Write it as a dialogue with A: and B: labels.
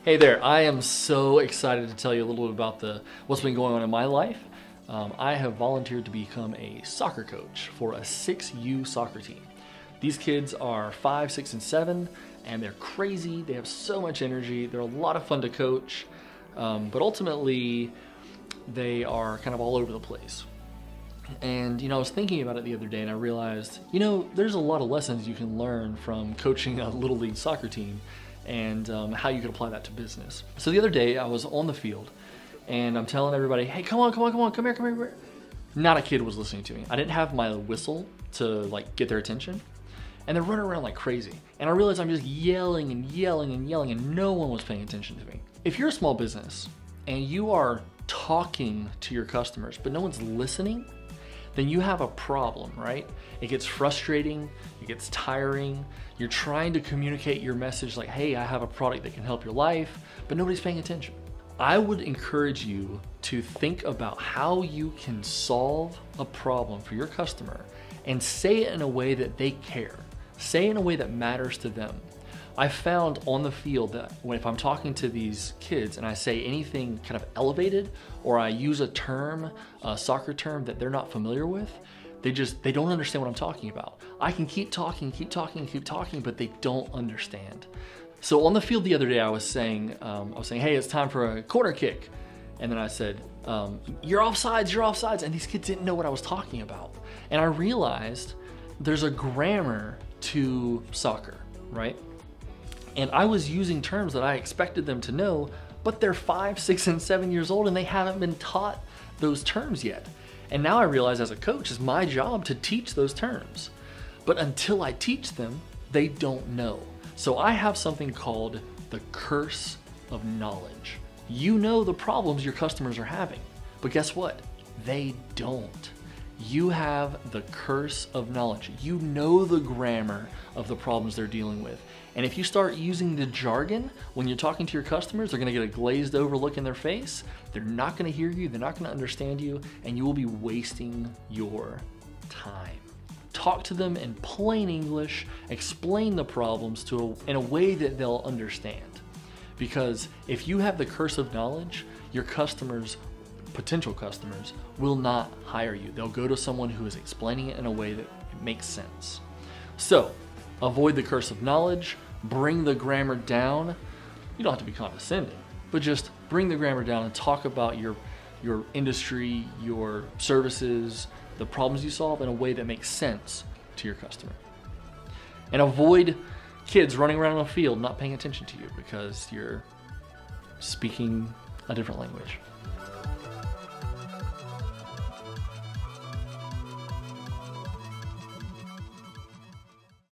A: Hey there, I am so excited to tell you a little bit about what's been going on in my life. I have volunteered to become a soccer coach for a 6U soccer team. These kids are 5, 6, and 7, and they're crazy. They have so much energy. They're a lot of fun to coach, but ultimately they are kind of all over the place. And I was thinking about it the other day and I realized, there's a lot of lessons you can learn from coaching a little league soccer team and how you could apply that to business. So the other day I was on the field and I'm telling everybody, hey, come on, come here. Not a kid was listening to me. I didn't have my whistle to get their attention. And they're running around like crazy. And I realized I'm just yelling and no one was paying attention to me. If you're a small business and you are talking to your customers, but no one's listening, then you have a problem, right? It gets frustrating, it gets tiring. You're trying to communicate your message like, hey, I have a product that can help your life, but nobody's paying attention. I would encourage you to think about how you can solve a problem for your customer and say it in a way that they care. Say it in a way that matters to them. I found on the field that if I'm talking to these kids and I say anything kind of elevated or I use a term, a soccer term that they're not familiar with, they don't understand what I'm talking about. I can keep talking, but they don't understand. So on the field the other day, I was saying, hey, it's time for a corner kick. And then I said, you're offsides. And these kids didn't know what I was talking about. And I realized there's a grammar to soccer, right? And I was using terms that I expected them to know, but they're 5, 6, and 7 years old and they haven't been taught those terms yet. And now I realize as a coach, it's my job to teach those terms. But until I teach them, they don't know. So I have something called the curse of knowledge. You know the problems your customers are having, but guess what? They don't. You have the curse of knowledge. You know the grammar of the problems they're dealing with. And if you start using the jargon when you're talking to your customers, they're gonna get a glazed over look in their face. They're not gonna hear you, they're not gonna understand you, and you will be wasting your time. Talk to them in plain English, explain the problems in a way that they'll understand. Because if you have the curse of knowledge, your potential customers will not hire you. They'll go to someone who is explaining it in a way that makes sense. So avoid the curse of knowledge, bring the grammar down. You don't have to be condescending, but just bring the grammar down and talk about your industry, your services, the problems you solve in a way that makes sense to your customer. And avoid kids running around on the field not paying attention to you because you're speaking a different language.